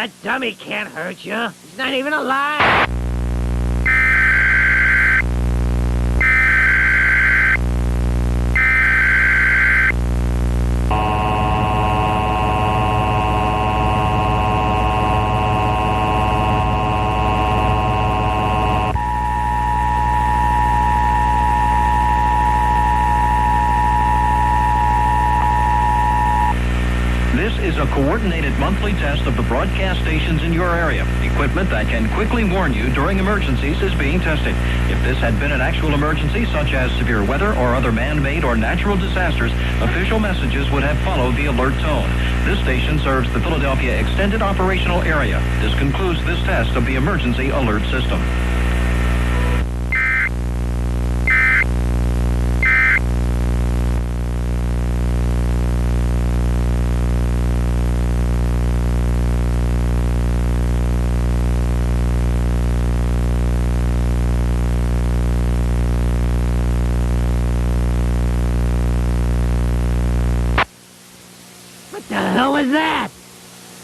That dummy can't hurt you. He's not even alive. A coordinated monthly test of the broadcast stations in your area. Equipment that can quickly warn you during emergencies is being tested. If this had been an actual emergency, such as severe weather or other man-made or natural disasters, official messages would have followed the alert tone. This station serves the Philadelphia Extended Operational Area. This concludes this test of the emergency alert system. What the hell was that?